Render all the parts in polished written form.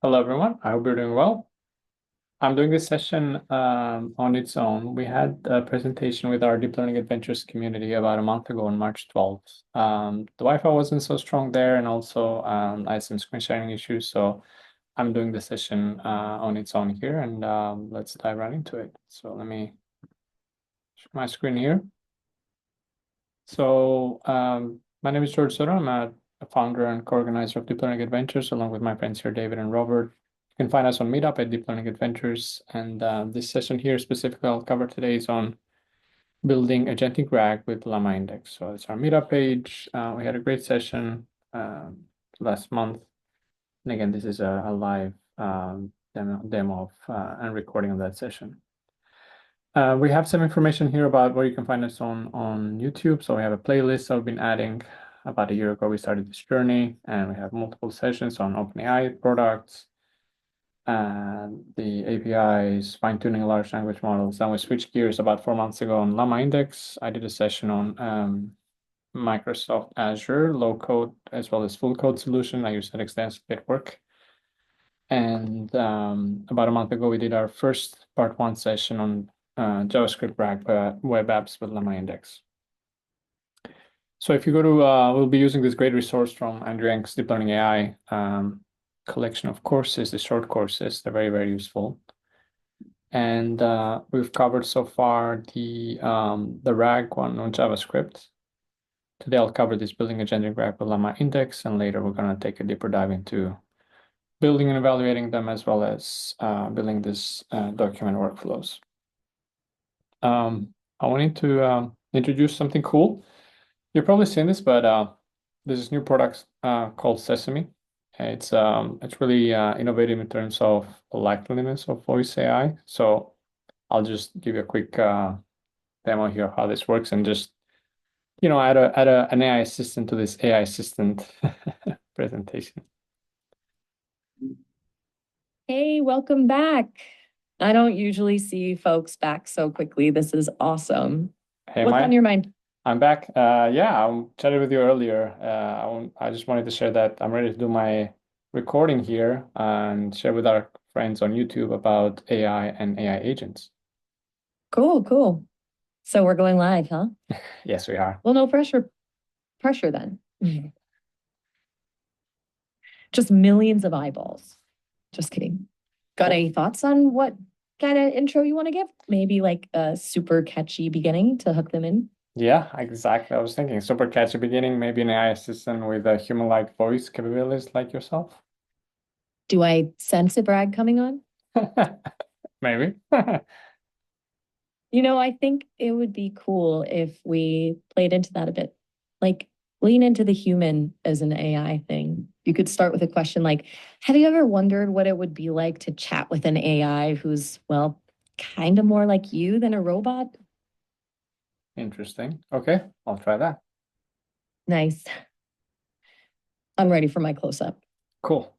Hello, everyone. I hope you're doing well. I'm doing this session on its own. We had a presentation with our Deep Learning Adventures community about a month ago on March 12th. The Wi-Fi wasn't so strong there, and also I had some screen sharing issues, so I'm doing the session on its own here, and let's dive right into it. So let me share my screen here. So my name is George Soto. I'm a founder and co-organizer of Deep Learning Adventures, along with my friends here, David and Robert. You can find us on Meetup at Deep Learning Adventures. And this session here specifically I'll cover today is on building Agentic RAG with LlamaIndex. So it's our Meetup page. We had a great session last month. And again, this is a live demo of and recording of that session. We have some information here about where you can find us on YouTube. So we have a playlist I've been adding. About a year ago, we started this journey, and we have multiple sessions on OpenAI products, the APIs, fine-tuning large language models. Then we switched gears about 4 months ago on LlamaIndex. I did a session on Microsoft Azure low-code as well as full-code solution. I use that extensively at work. And about a month ago, we did our first part 1 session on JavaScript RAG web apps with LlamaIndex. So if you go to, we'll be using this great resource from Andrew Ng's Deep Learning AI collection of courses, the short courses. They're very, very useful. And we've covered so far the RAG one on JavaScript. Today I'll cover this building agentic RAG with LlamaIndex, and later we're going to take a deeper dive into building and evaluating them, as well as building this document workflows. I wanted to introduce something cool. You've probably seen this, but there's this new product called Sesame. It's really innovative in terms of likeliness of voice AI. So I'll just give you a quick demo here of how this works, and just add an AI assistant to this AI assistant presentation. Hey, welcome back. I don't usually see folks back so quickly. This is awesome. Hey, What's on your mind? I'm back. Yeah, I chatted with you earlier. I just wanted to share that I'm ready to do my recording here and share with our friends on YouTube about AI and AI agents. Cool. So we're going live, huh? Yes, we are. Well, no pressure then. Just millions of eyeballs. Just kidding. Got any thoughts on what kind of intro you want to give? Maybe like a super catchy beginning to hook them in? Yeah, exactly. I was thinking super catchy beginning, maybe an AI assistant with a human-like voice capabilities like yourself. Do I sense a brag coming on? Maybe. I think it would be cool if we played into that a bit. Like lean into the human as an AI thing. You could start with a question like, have you ever wondered what it would be like to chat with an AI who's, well, kind of more like you than a robot? Interesting. Okay, I'll try that. Nice. I'm ready for my close-up. Cool.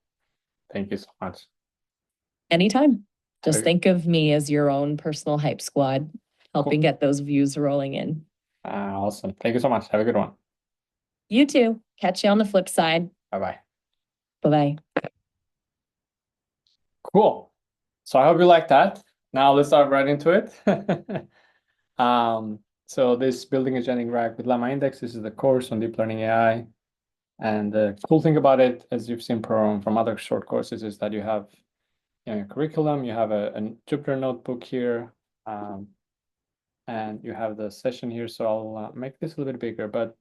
Thank you so much. Anytime. Just Okay. think of me as your own personal hype squad, helping get those views rolling in. Awesome. Thank you so much. Have a good one. You too. Catch you on the flip side. Bye-bye. Bye-bye. Cool. So I hope you like that. Now let's dive right into it. So this building agentic RAG with LlamaIndex, this is the course on deep learning AI. And the cool thing about it, as you've seen from other short courses, is that you have your curriculum, you have a Jupyter notebook here, and you have the session here. So I'll make this a little bit bigger. But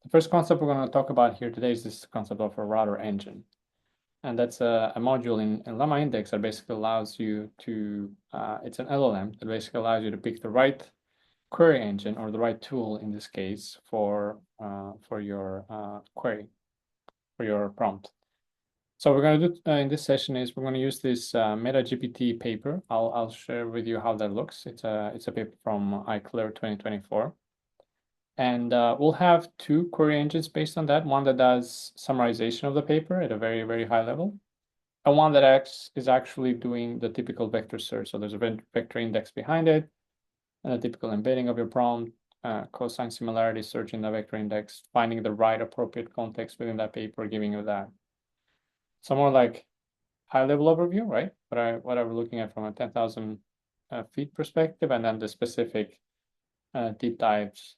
the first concept we're going to talk about here today is this concept of a router engine. And that's a module in LlamaIndex that basically allows you to, it's an LLM that basically allows you to pick the right query engine, or the right tool in this case, for your query, for your prompt. So what we're going to do in this session is we're going to use this MetaGPT paper. I'll share with you how that looks. It's a paper from iClear 2024. And we'll have 2 query engines based on that. One that does summarization of the paper at a very, very high level, and one that is actually doing the typical vector search. So there's a vector index behind it, and a typical embedding of your prompt, cosine similarity search in the vector index, finding the right appropriate context within that paper, giving you that. So more like high-level overview, right? What are we looking at from a 10,000 feet perspective, and then the specific deep dives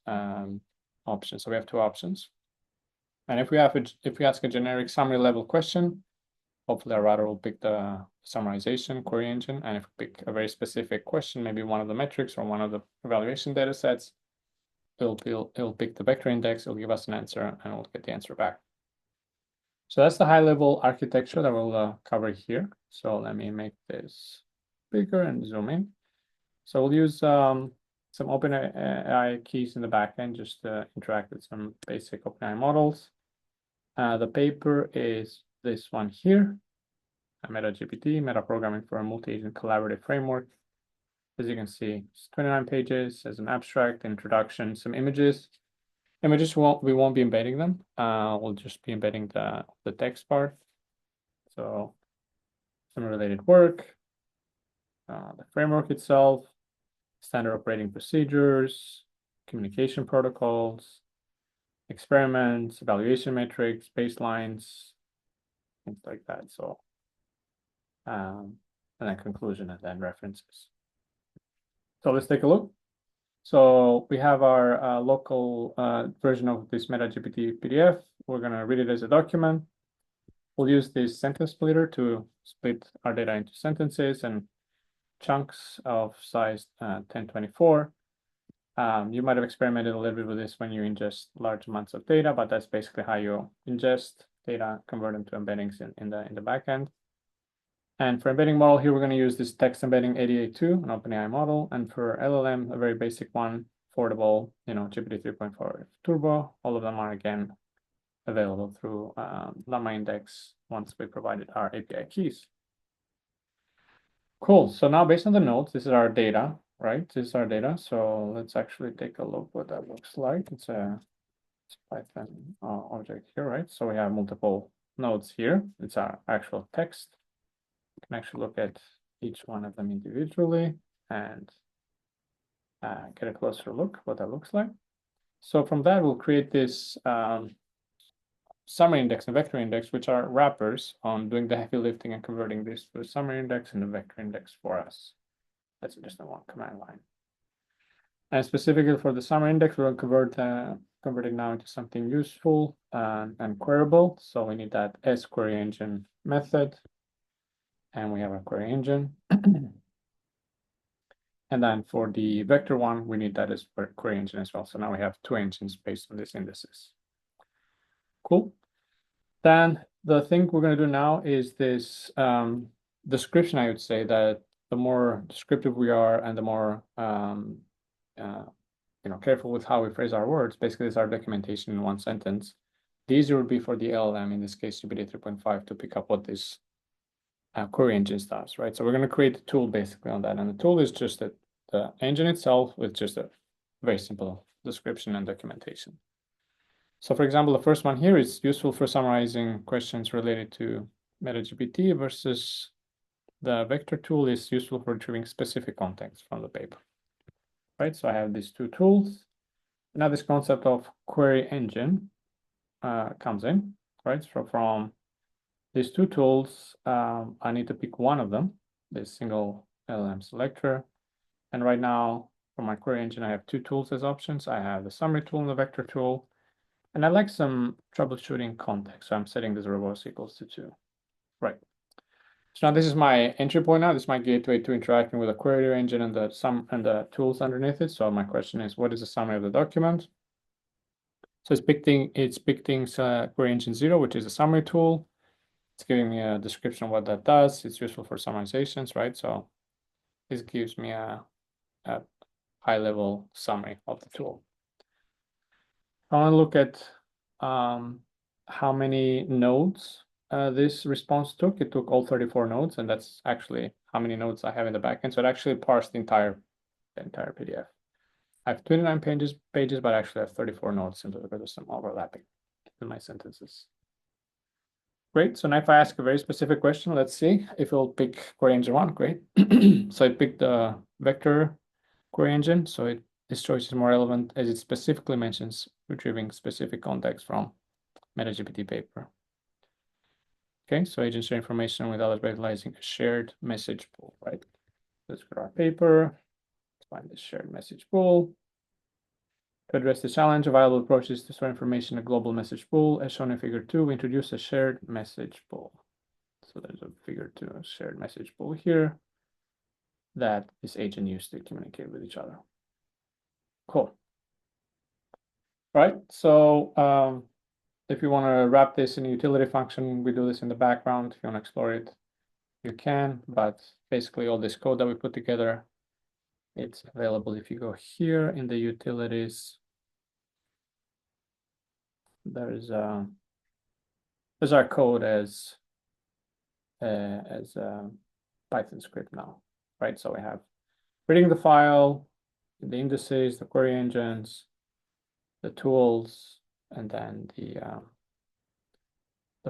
options. So we have two options. And if we ask a generic summary level question, hopefully our router will pick the summarization query engine. And if we pick a very specific question, maybe one of the metrics or one of the evaluation data sets, it'll pick the vector index, it'll give us an answer, and we'll get the answer back. So that's the high level architecture that we'll cover here. So let me make this bigger and zoom in. So we'll use some OpenAI keys in the backend just to interact with some basic OpenAI models. The paper is this one here, MetaGPT, Metaprogramming for a Multi-Agent Collaborative Framework. As you can see, it's 29 pages as an abstract, introduction, some images. Images, we won't be embedding them. We'll just be embedding the text part. So some related work, the framework itself, standard operating procedures, communication protocols, experiments, evaluation metrics, baselines, things like that. So, and then conclusion and then references. So let's take a look. So we have our local version of this MetaGPT PDF. We're going to read it as a document. We'll use this sentence splitter to split our data into sentences and chunks of size 1024. You might have experimented a little bit with this when you ingest large amounts of data, but that's basically how you ingest data, convert them to embeddings in the backend. And for embedding model here, we're going to use this text embedding 88.2, an OpenAI model. And for LLM, a very basic one, affordable, GPT 3.4 Turbo. All of them are, again, available through LlamaIndex once we provided our API keys. Cool. So now based on the nodes, this is our data, right? This is our data. So let's actually take a look what that looks like. It's a Python object here, right? So we have multiple nodes here. It's our actual text. You can actually look at each one of them individually and get a closer look what that looks like. So from that, we'll create this summary index and vector index, which are wrappers on doing the heavy lifting and converting this to a summary index and a vector index for us. That's just a one command line. And specifically for the summary index, we're going to convert it now into something useful and queryable. So we need that sQuery engine method. And we have a query engine. And then for the vector one, we need that as query engine as well. So now we have two engines based on these indices. Cool. Then the thing we're going to do now is this description. I would say that the more descriptive we are and the more careful with how we phrase our words, basically it's our documentation in one sentence. The easier would be for the LLM, in this case GPT 3.5, to pick up what this query engine does, right? So we're going to create a tool basically on that. And the tool is just the engine itself with just a very simple description and documentation. So for example, the first one here is useful for summarizing questions related to MetaGPT versus the vector tool is useful for retrieving specific context from the paper, right? So I have these two tools. Now this concept of query engine comes in, right? So from these two tools, I need to pick one of them, this single LLM selector. And right now, for my query engine, I have two tools as options. I have the summary tool and the vector tool. And I like some troubleshooting context. So I'm setting this verbose equals to 2. Right. So now this is my entry point now. This is my gateway to interacting with the query engine and the tools underneath it. So my question is, what is the summary of the document? So it's picking query engine 0, which is a summary tool. It's giving me a description of what that does. It's useful for summarizations, right? So this gives me a high-level summary of the tool. I want to look at how many nodes this response took. It took all 34 nodes, and that's actually how many nodes I have in the backend. So it actually parsed the entire PDF. I have 29 pages, but I actually have 34 nodes simply because there's some overlapping in my sentences. Great. So now if I ask a very specific question, let's see if it'll pick query engine 1. Great. So it picked the vector query engine. So this choice is more relevant as it specifically mentions retrieving specific context from MetaGPT paper. Okay, so agents share information with others by utilizing a shared message pool, right? Let's go to our paper, let's find the shared message pool. To address the challenge, a viable approach is to store information in a global message pool. As shown in figure 2, we introduce a shared message pool. So there's a figure 2, a shared message pool here that this agent used to communicate with each other. Cool. All right, so if you want to wrap this in a utility function, we do this in the background. If you want to explore it, you can, but basically all this code that we put together, it's available. If you go here in the utilities, there's our code as a Python script now, right? So we have reading the file, the indices, the query engines, the tools, and then the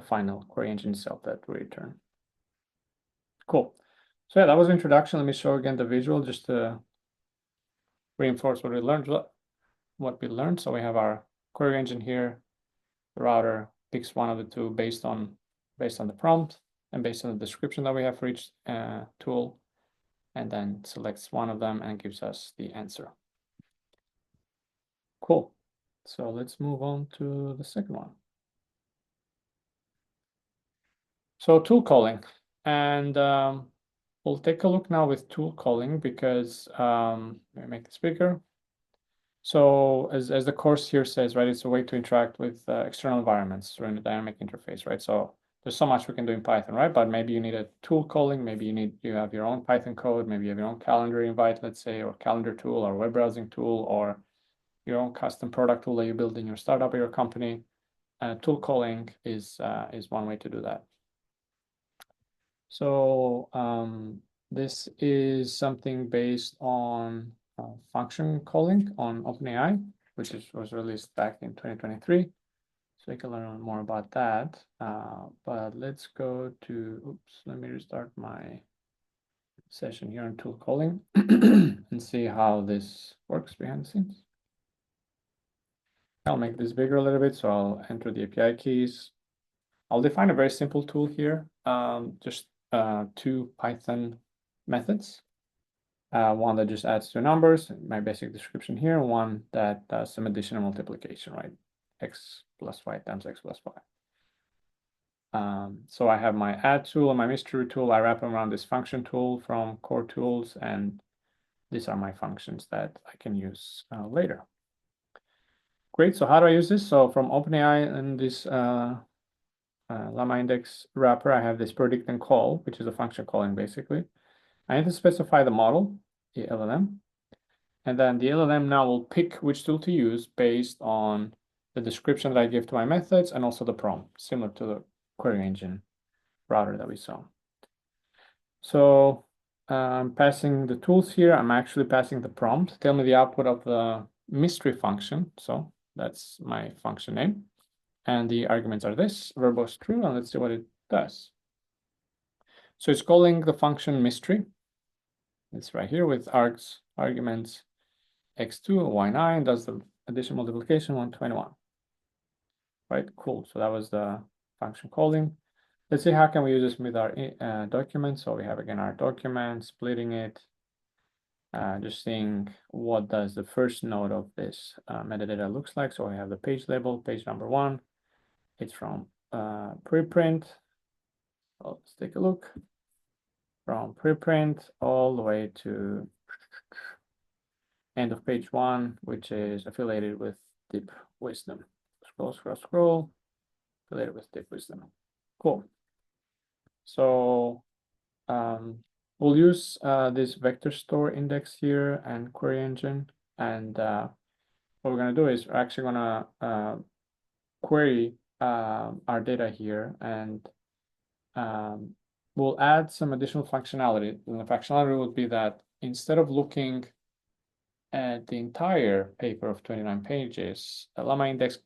final query engine itself that we return. Cool. So yeah, that was the introduction. Let me show again the visual just to reinforce what we learned. So we have our query engine here. The router picks one of the two based on the prompt and based on the description that we have for each tool, and then selects one of them and gives us the answer. Cool. So let's move on to the second one. So tool calling, and we'll take a look now with tool calling because let me make this bigger. So as the course here says, right, it's a way to interact with external environments through a dynamic interface, right? So there's so much we can do in Python, right? But maybe you need a tool calling, maybe you have your own Python code, maybe you have your own calendar invite, let's say, or calendar tool or web browsing tool, or your own custom product tool that you build in your startup or your company. Tool calling is one way to do that. So this is something based on function calling on OpenAI, which was released back in 2023. So you can learn more about that. But let's go to, oops, let me restart my session here on tool calling and see how this works behind the scenes. I'll make this bigger a little bit, so I'll enter the API keys. I'll define a very simple tool here, just two Python methods. One that just adds two numbers, my basic description here, one that does some additional multiplication, right? X plus y times x plus y. So I have my add tool and my mystery tool. I wrap them around this function tool from core tools, and these are my functions that I can use later. Great, so how do I use this? So from OpenAI and this LlamaIndex wrapper, I have this predict and call, which is a function calling basically. I need to specify the model, the LLM, and then the LLM now will pick which tool to use based on the description that I give to my methods and also the prompt, similar to the query engine router that we saw. So I'm passing the tools here. I'm actually passing the prompt. Tell me the output of the mystery function. So that's my function name. And the arguments are this, verbose true, and let's see what it does. So it's calling the function mystery. It's right here with arguments x2, y9, does the addition multiplication 121. Right, cool. So that was the function calling. Let's see how can we use this with our document. So we have again our document, splitting it, just seeing what does the first node of this metadata looks like. So we have the page label, page number 1. It's from preprint. So let's take a look. From preprint all the way to end of page 1, which is affiliated with Deep Wisdom. Scroll, scroll, scroll, affiliated with Deep Wisdom. Cool. So we'll use this vector store index here and query engine. And what we're going to do is we're actually going to query our data here, and we'll add some additional functionality. And the functionality would be that instead of looking at the entire paper of 29 pages, LlamaIndex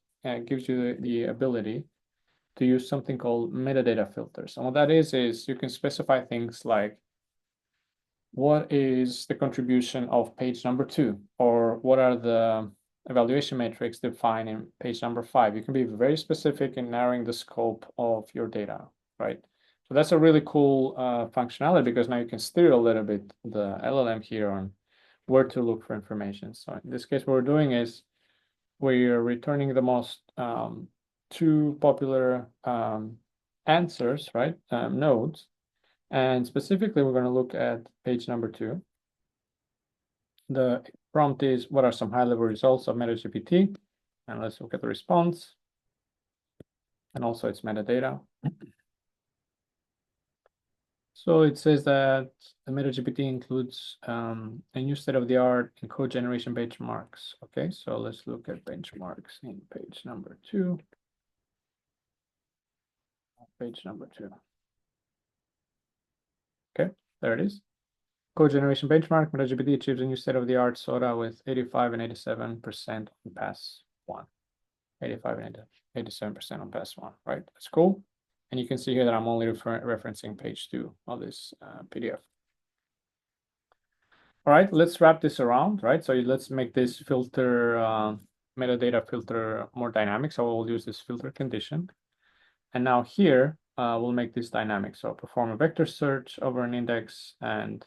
gives you the ability to use something called metadata filters. And what that is you can specify things like what is the contribution of page number 2, or what are the evaluation metrics defined in page number 5. You can be very specific in narrowing the scope of your data, right? So that's a really cool functionality, because now you can steer a little bit the LLM here on where to look for information. So in this case, what we're doing is we're returning the most two popular answers, right? Nodes. And specifically, we're going to look at page number 2. The prompt is, what are some high-level results of MetaGPT? And let's look at the response. And also its metadata. So it says that the MetaGPT includes a new state-of-the-art in code generation benchmarks. Okay, so let's look at benchmarks in page number 2. Page number 2. Okay, there it is. Code generation benchmark, MetaGPT achieves a new state-of-the-art SOTA with 85 and 87% on pass 1. 85 and 87% on pass 1, right? That's cool. And you can see here that I'm only referencing page 2 of this PDF. All right, let's wrap this around, right? So let's make this filter, metadata filter more dynamic. So we'll use this filter condition. And now here, we'll make this dynamic. So perform a vector search over an index, and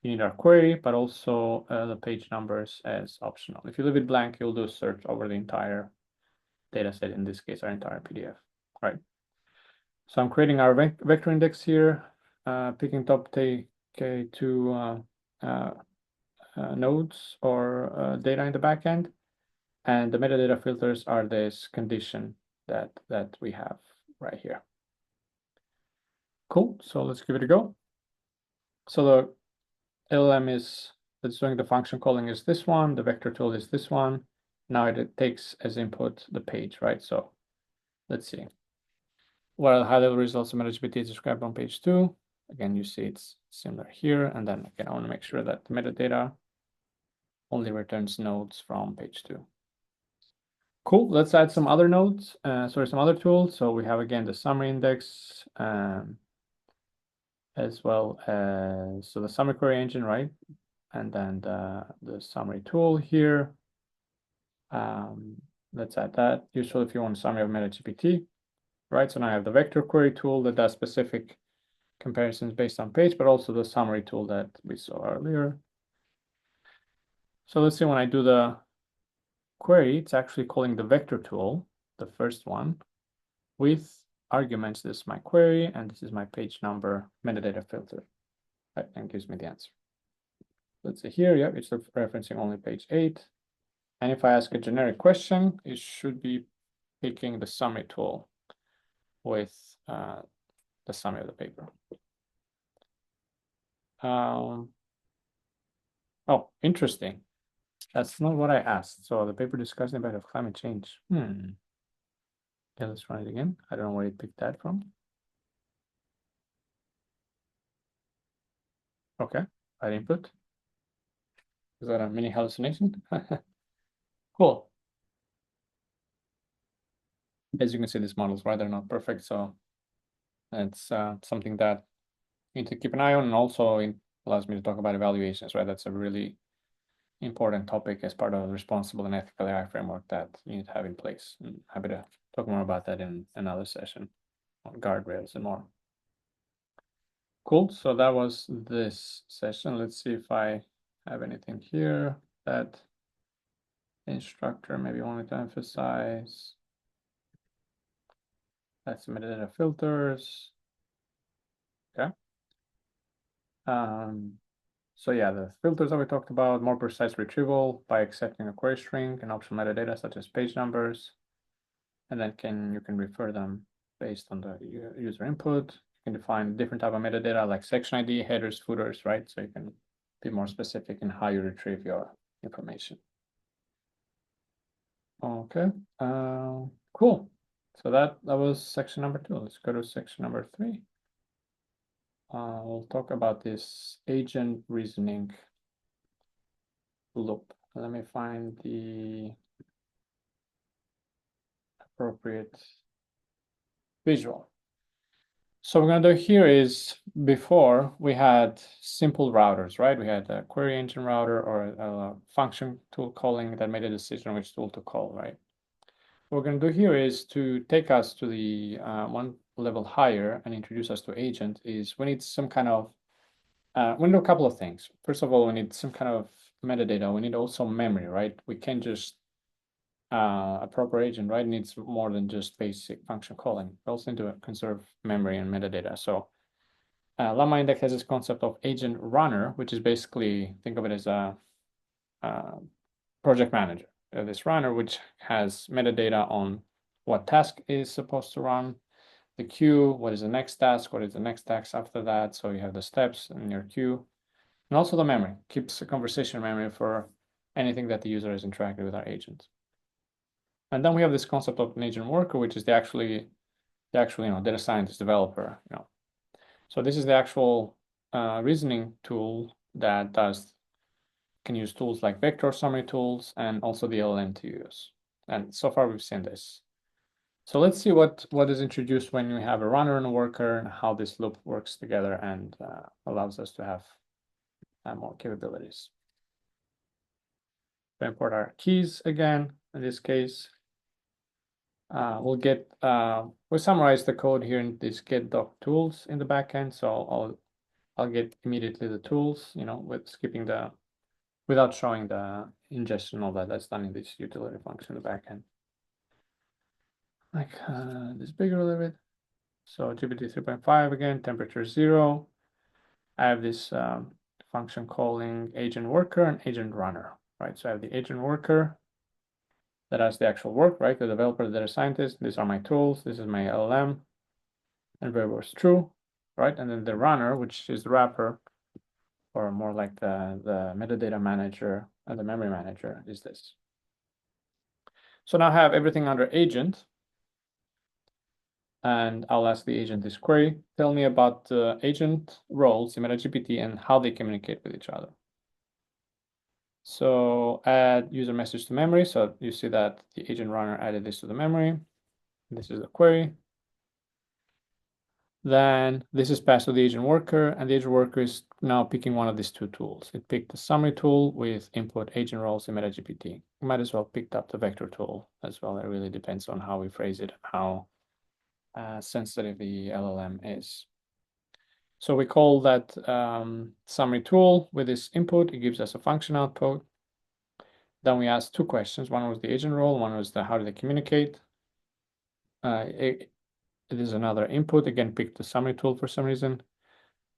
you need our query, but also the page numbers as optional. If you leave it blank, you'll do a search over the entire data set, in this case, our entire PDF, right? So I'm creating our vector index here, picking top K2 nodes or data in the backend. And the metadata filters are this condition that we have right here. Cool, so let's give it a go. So the LLM that's doing the function calling is this one, the vector tool is this one. Now it takes as input the page, right? So let's see. What are the high-level results of MetaGPT is described on page 2? Again, you see it's similar here. And then again, I want to make sure that the metadata only returns nodes from page 2. Cool, let's add some other nodes, some other tools. So we have, again, the summary index, as well as, so the summary query engine, right? And then the summary tool here. Let's add that. Useful if you want a summary of MetaGPT, right? So now I have the vector query tool that does specific comparisons based on page, but also the summary tool that we saw earlier. So let's see, when I do the query, it's actually calling the vector tool, the first one, with arguments. This is my query, and this is my page number metadata filter, right? And gives me the answer. Let's see here, yeah, it's referencing only page 8. And if I ask a generic question, it should be picking the summary tool with the summary of the paper. Oh, interesting. That's not what I asked. So the paper discussing the impact of climate change. Okay, let's run it again. I don't know where it picked that from. Okay, right input. Is that a mini hallucination? Cool. As you can see, these models, right, they're not perfect. So it's something that you need to keep an eye on, and also it allows me to talk about evaluations, right? That's a really important topic as part of a responsible and ethical AI framework that you need to have in place. I'm happy to talk more about that in another session on guardrails and more. Cool, so that was this session. Let's see if I have anything here that the instructor maybe wanted to emphasize. That's metadata filters. Okay. So yeah, the filters that we talked about, more precise retrieval by accepting a query string and optional metadata such as page numbers. And then you can refer them based on the user input. You can define different type of metadata like section ID, headers, footers, right? So you can be more specific in how you retrieve your information. Okay, cool. So that was section number 2. Let's go to section number 3. We'll talk about this agent reasoning loop. Let me find the appropriate visual. So what we're gonna do here is, before we had simple routers, right? We had a query engine router or a function tool calling that made a decision which tool to call, right? What we're gonna do here is to take us to the one level higher and introduce us to agent is we need some kind of, we need a couple of things. First of all, we need some kind of metadata. We need also memory, right? We can't just, a proper agent, right, needs more than just basic function calling. We also need to conserve memory and metadata. So LlamaIndex has this concept of agent runner, which is basically, think of it as a project manager. This runner, which has metadata on what task is supposed to run, the queue, what is the next task, what is the next task after that. So you have the steps in your queue, and also the memory, keeps a conversation memory for anything that the user has interacted with our agent. And then we have this concept of an agent worker, which is the actual, data scientist developer, So this is the actual reasoning tool that can use tools like vector summary tools and also the LLM to use. And so far we've seen this. So let's see what is introduced when we have a runner and a worker and how this loop works together and allows us to have more capabilities. We import our keys again. In this case, we'll summarize the code here in this get doc tools in the backend. So I'll get immediately the tools, with skipping without showing the ingestion, all that's done in this utility function in the backend. Like this bigger a little bit. So GPT 3.5 again, temperature 0. I have this function calling agent worker and agent runner, right? So I have the agent worker that has the actual work, right? The developer, the data scientist. These are my tools. This is my LLM, and variable is true, right? And then the runner, which is the wrapper, or more like the metadata manager and the memory manager, is this. So now I have everything under agent, and I'll ask the agent this query. Tell me about the agent roles in MetaGPT and how they communicate with each other. So add user message to memory. So you see that the agent runner added this to the memory. This is the query. Then this is passed to the agent worker, and the agent worker is now picking one of these two tools. It picked the summary tool with input agent roles in MetaGPT. You might as well picked up the vector tool as well. It really depends on how we phrase it, how sensitive the LLM is. So we call that summary tool with this input. It gives us a function output. Then we asked two questions. One was the agent role, one was the how do they communicate. It is another input, again, pick the summary tool for some reason.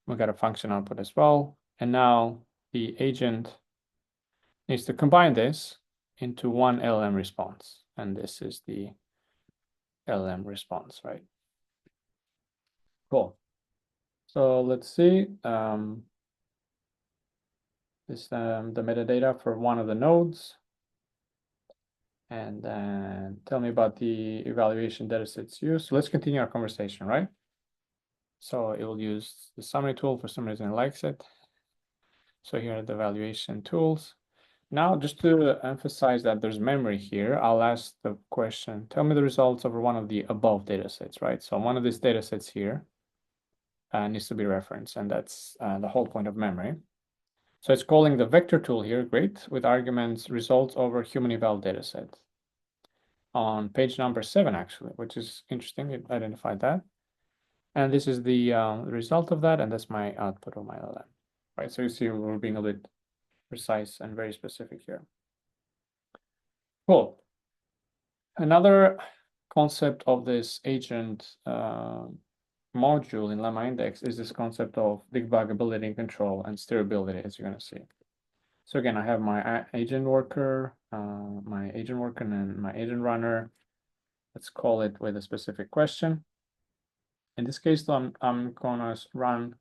We got a function output as well. And now the agent needs to combine this into one LLM response. And this is the LLM response, right? Cool. So let's see. This the metadata for one of the nodes. And then tell me about the evaluation datasets used. So let's continue our conversation, right? So it will use the summary tool. For some reason it likes it. So here are the evaluation tools. Now, just to emphasize that there's memory here, I'll ask the question, tell me the results over one of the above datasets, right? So one of these datasets here needs to be referenced, and that's the whole point of memory. So it's calling the vector tool here, great, with arguments results over human eval dataset. On page number 7, actually, which is interesting, it identified that. And this is the result of that, and that's my output of my LLM, right? So you see we're being a bit precise and very specific here. Cool. Another concept of this agent module in LlamaIndex is this concept of debugability and control and steerability, as you're going to see. So again, I have my agent worker, and my agent runner. Let's call it with a specific question. In this case, though, I'm going to run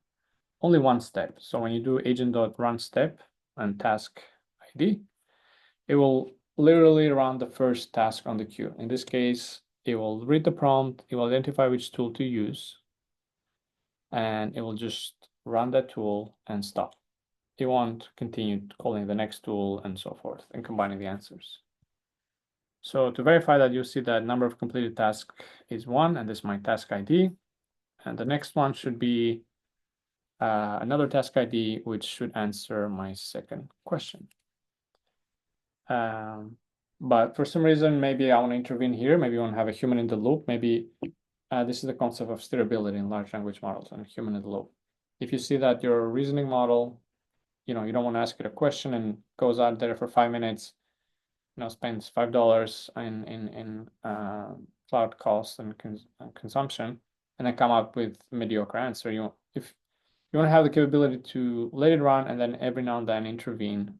only one step. So when you do agent.run step and task ID, it will literally run the first task on the queue. In this case, it will read the prompt, it will identify which tool to use, and it will just run that tool and stop. It won't continue calling the next tool and so forth and combining the answers. So to verify that, you'll see that number of completed tasks is 1, and this is my task ID. And the next one should be another task ID, which should answer my second question. But for some reason, maybe I want to intervene here. Maybe I want to have a human in the loop. Maybe this is the concept of steerability in large language models and human in the loop. If you see that your reasoning model, you don't want to ask it a question and goes out there for 5 minutes, spends $5 in cloud costs and consumption, and then come up with a mediocre answer. If you want to have the capability to let it run and then every now and then intervene,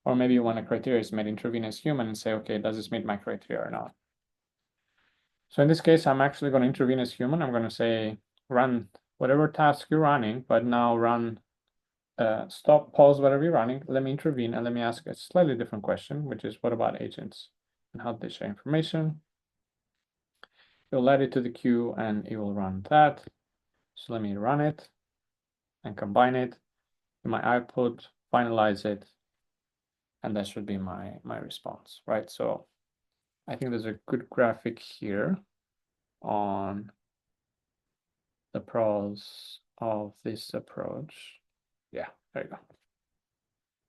or maybe when a criteria is met, intervene as human and say, okay, does this meet my criteria or not? So in this case, I'm actually going to intervene as human. I'm going to say, run whatever task you're running, but now run, stop, pause, whatever you're running. Let me intervene and let me ask a slightly different question, which is, what about agents and how they share information? You'll add it to the queue and it will run that. So let me run it and combine it in my output, finalize it, and that should be my response, right? So I think there's a good graphic here on the pros of this approach. Yeah, there you go.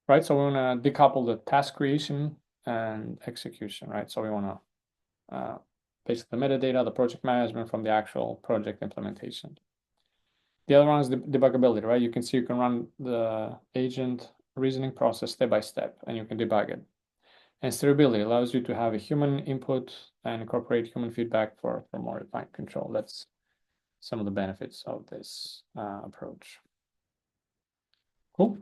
Right, so we want to decouple the task creation and execution, right? So we want to basically the metadata, the project management from the actual project implementation. The other one is the debuggability, right? You can see you can run the agent reasoning process step by step, and you can debug it. And steerability allows you to have a human input and incorporate human feedback for more refined control. That's some of the benefits of this approach. Cool.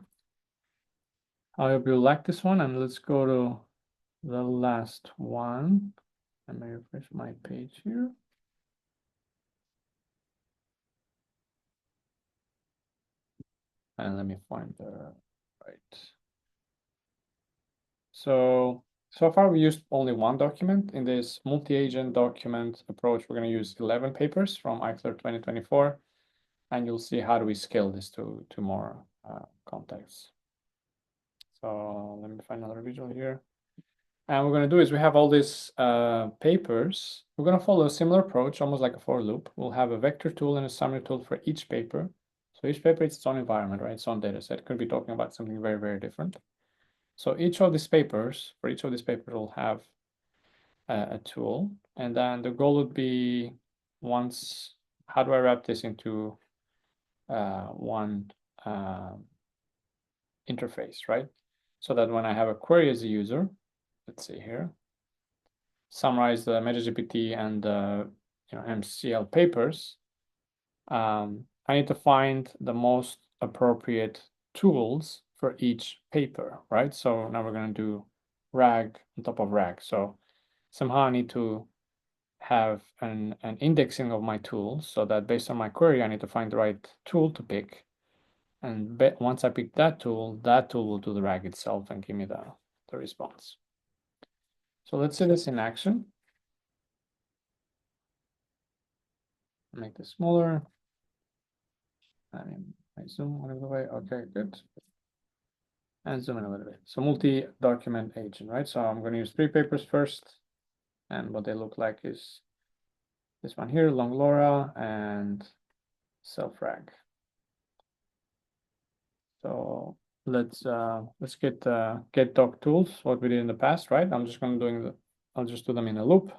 I hope you like this one, and let's go to the last one. Let me refresh my page here. And let me find the right. So far we used only one document. In this multi-agent document approach, we're going to use 11 papers from Eichler 2024, and you'll see how do we scale this to more contexts. So let me find another visual here. And what we're going to do is we have all these papers. We're going to follow a similar approach, almost like a for loop. We'll have a vector tool and a summary tool for each paper. So each paper is its own environment, right? Its own data set. Could be talking about something very, very different. So each of these papers, for each of these papers, will have a tool. And then the goal would be how do I wrap this into one interface, right? So that when I have a query as a user, let's see here, summarize the MetaGPT and the MCL papers, I need to find the most appropriate tools for each paper, right? So now we're going to do RAG on top of RAG. So somehow I need to have an indexing of my tools so that based on my query, I need to find the right tool to pick. And once I pick that tool will do the RAG itself and give me the response. So let's see this in action. Make this smaller. I zoom a little way. Okay, good. And zoom in a little bit. So multi-document agent, right? So I'm going to use 3 papers first. And what they look like is this one here, long LoRa and self-RAG. So let's get doc tools, what we did in the past, right? I'll just do them in a loop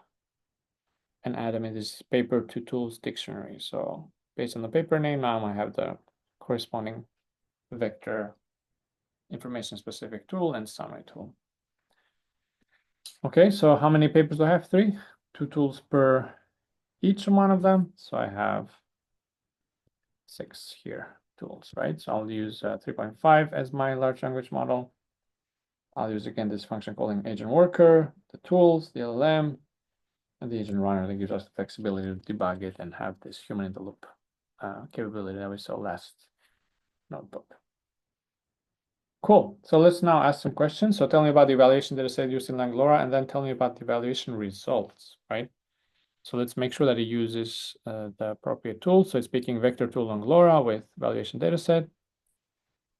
and add them in this paper to tools dictionary. So based on the paper name, now I have the corresponding vector information specific tool and summary tool. Okay, so how many papers do I have? 3, 2 tools per each one of them. So I have 6 here tools, right? So I'll use 3.5 as my large language model. I'll use again this function calling agent worker, the tools, the LLM, and the agent runner that gives us the flexibility to debug it and have this human in the loop capability that we saw last notebook. Cool. So let's now ask some questions. So tell me about the evaluation data set used in LangLoRa, and then tell me about the evaluation results, right? So let's make sure that it uses the appropriate tool. So it's picking vector tool LangLoRa with evaluation data set,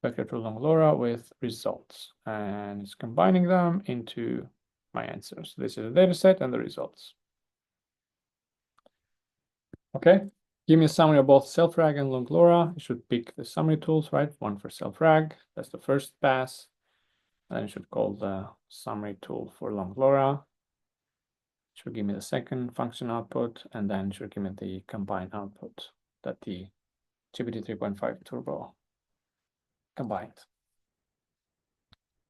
vector tool LangLoRa with results, and it's combining them into my answers. This is the data set and the results. Okay, give me a summary of both self-RAG and LangLoRa. You should pick the summary tools, right? One for self-RAG, that's the first pass. Then you should call the summary tool for LangLoRa. Should give me the second function output, and then should give me the combined output that the GPT 3.5 Turbo combined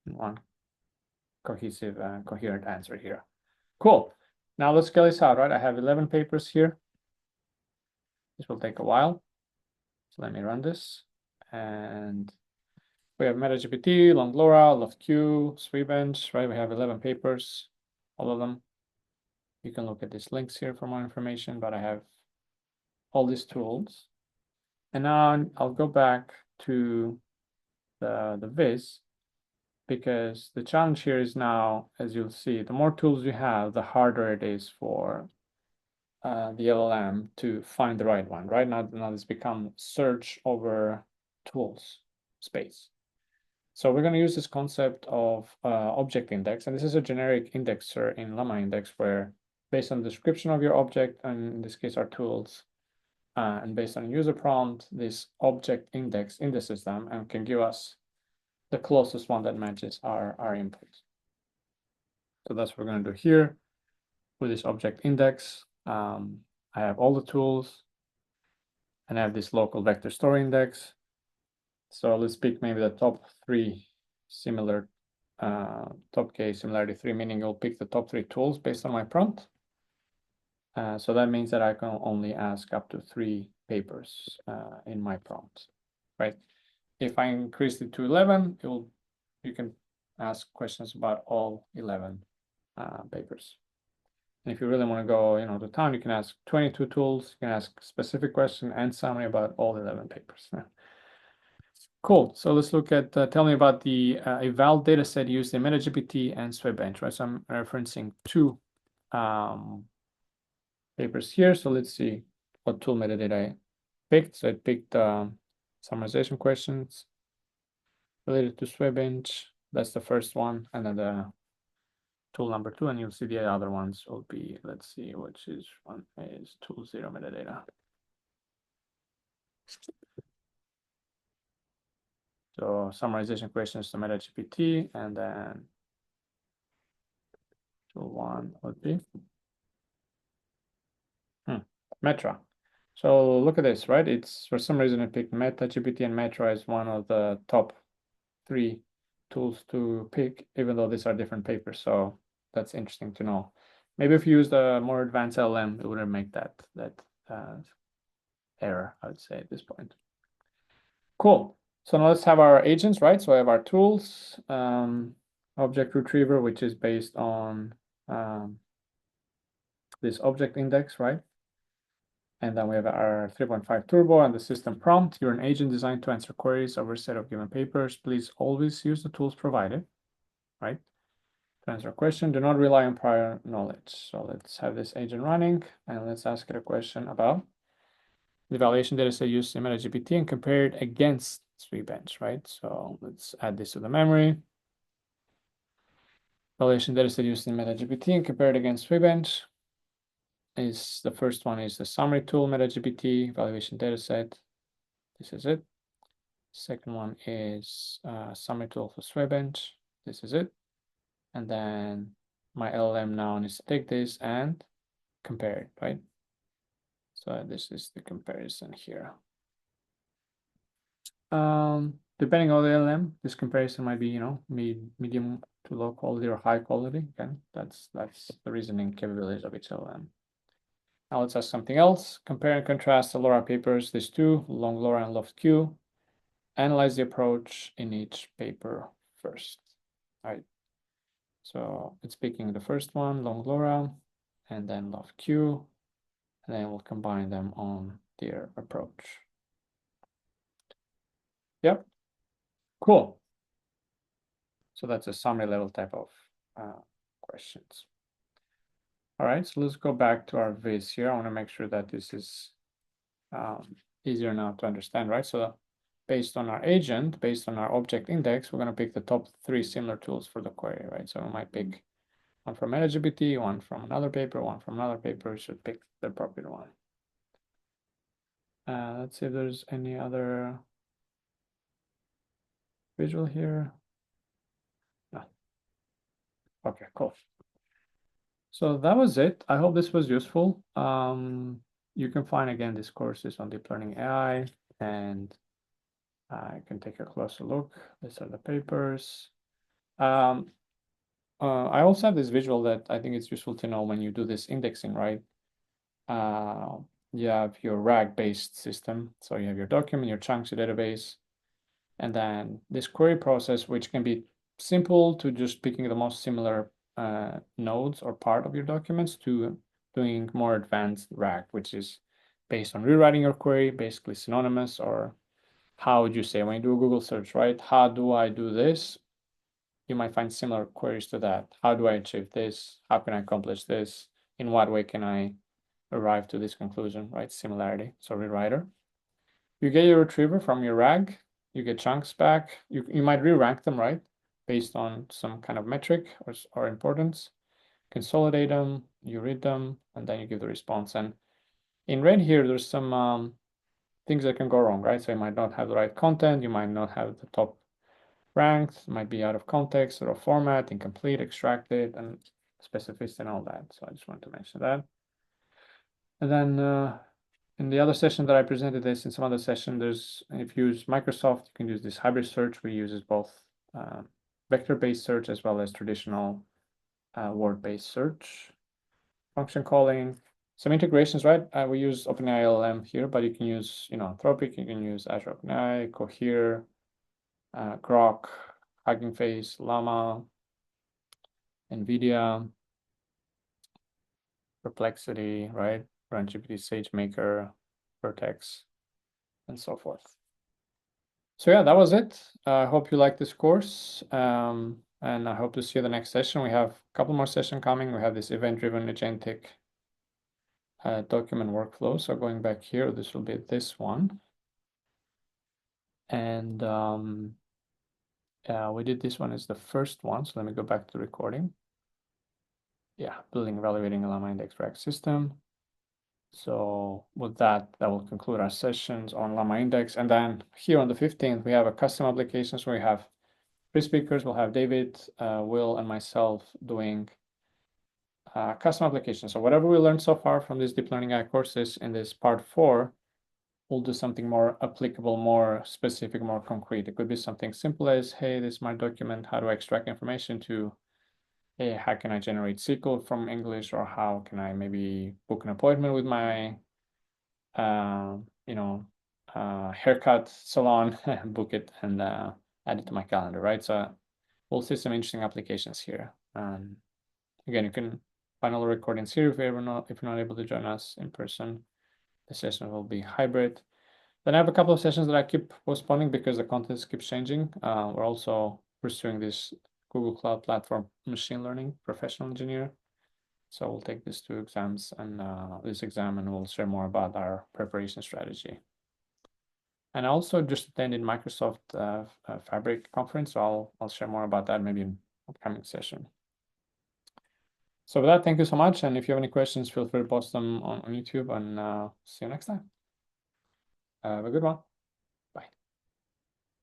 in one cohesive, coherent answer here. Cool. Now let's scale this out, right? I have 11 papers here. This will take a while. So let me run this. And we have MetaGPT, LongLoRa, LoftQ, SweetBench, right? We have 11 papers, all of them. You can look at these links here for more information, but I have all these tools. And now I'll go back to the Viz, because the challenge here is now, as you'll see, the more tools you have, the harder it is for the LLM to find the right one. Right now it's become search over tools space. So we're going to use this concept of object index, and this is a generic indexer in LlamaIndex where based on the description of your object, and in this case our tools, and based on user prompt, this object index indices them and can give us the closest one that matches our input. So that's what we're going to do here with this object index. I have all the tools, and I have this local vector store index. So let's pick maybe the top three similar, top K similarity 3, meaning you'll pick the top 3 tools based on my prompt. So that means that I can only ask up to 3 papers in my prompt, right? If I increase it to 11, you can ask questions about all 11 papers. And if you really want to go, to town, you can ask 22 tools. You can ask specific question and summary about all 11 papers. Cool. So let's look at, tell me about the eval dataset used in MetaGPT and SweetBench, right? So I'm referencing 2 papers here. So let's see what tool metadata I picked. So I picked summarization questions related to SweetBench. That's the first one. And then the tool number 2, and you'll see the other ones will be, let's see, which is one is tool 0 metadata. So summarization questions to MetaGPT, and then tool 1 would be Metra. So look at this, right? It's for some reason I picked MetaGPT, and Metra is one of the top 3 tools to pick, even though these are different papers. So that's interesting to know. Maybe if you use the more advanced LLM, it wouldn't make that error, I would say, at this point. Cool. So now let's have our agents, right? So I have our tools, object retriever, which is based on this object index, right? And then we have our 3.5 turbo and the system prompt. You're an agent designed to answer queries over a set of given papers. Please always use the tools provided, right? To answer a question, do not rely on prior knowledge. So let's have this agent running, and let's ask it a question about the evaluation data set used in MetaGPT and compare it against SweetBench, right? So let's add this to the memory. Evaluation data set used in MetaGPT and compare it against SweetBench. Is the first one is the summary tool MetaGPT evaluation data set. This is it. Second one is summary tool for SweetBench. This is it. And then my LLM now needs to take this and compare it, right? So this is the comparison here. Depending on the LLM, this comparison might be, medium to low quality or high quality. Okay, that's the reasoning capabilities of each LLM. Now let's ask something else. Compare and contrast the LoRa papers, these 2, LongLoRa and LoftQ. Analyze the approach in each paper first. All right. So it's picking the first one, LongLoRa, and then LoftQ, and then we'll combine them on their approach. Yep. Cool. So that's a summary level type of questions. All right, so let's go back to our Viz here. I want to make sure that this is easier now to understand, right? So based on our agent, based on our object index, we're going to pick the top 3 similar tools for the query, right? So we might pick one from MetaGPT, one from another paper, one from another paper. We should pick the appropriate one. Let's see if there's any other visual here. No. Okay, cool. So that was it. I hope this was useful. You can find again these courses on deep learning AI, and I can take a closer look. These are the papers. I also have this visual that I think it's useful to know when you do this indexing, right? Uh, you have your RAG-based system. So you have your document, your chunks, your database, and then this query process, which can be simple to just picking the most similar nodes or part of your documents, to doing more advanced RAG, which is based on rewriting your query, basically synonymous. Or how would you say when you do a Google search, right? How do I do this? You might find similar queries to that. How do I achieve this? How can I accomplish this? In what way can I arrive to this conclusion, right? Similarity. So rewriter. You get your retriever from your RAG, you get chunks back. You might re-rank them, right? Based on some kind of metric or importance. Consolidate them, you read them, and then you give the response. And in red here, there's some things that can go wrong, right? So you might not have the right content, you might not have the top ranked, might be out of context or format, incomplete, extracted, and specificity and all that. So I just wanted to mention that. And then in the other session that I presented this, in some other session, if you use Microsoft, you can use this hybrid search. We uses both vector-based search as well as traditional word-based search. Function calling, some integrations, right? We use OpenAI LLM here, but you can use, Anthropic, you can use Azure OpenAI, Cohere, Grok, Hugging Face, Llama, NVIDIA, Perplexity, right? RunGPT, SageMaker, Vertex, and so forth. So yeah, that was it. I hope you like this course, and I hope to see you the next session. We have a couple more sessions coming. We have this event-driven agentic document workflow. So going back here, this will be this one. And we did this one as the first one. So let me go back to the recording. Yeah, building, evaluating a LlamaIndex RAG system. So with that will conclude our sessions on LlamaIndex. And then here on the 15th, we have a custom applications where we have 3 speakers. We'll have David, Will, and myself doing custom applications. So whatever we learned so far from these deep learning AI courses in this part 4, we'll do something more applicable, more specific, more concrete. It could be something simple as, hey, this is my document. How do I extract information? To, hey, how can I generate SQL from English? Or how can I maybe book an appointment with my haircut salon, book it and add it to my calendar, right? So we'll see some interesting applications here. Again, you can find all the recordings here if you're not able to join us in person. The session will be hybrid. Then I have a couple of sessions that I keep postponing because the content keeps changing. We're also pursuing this Google Cloud Platform machine learning professional engineer. So we'll take these 2 exams and this exam, and we'll share more about our preparation strategy. And I also just attended Microsoft Fabric conference, so I'll share more about that maybe in upcoming session. So with that, thank you so much. And if you have any questions, feel free to post them on YouTube, and see you next time. Have a good one.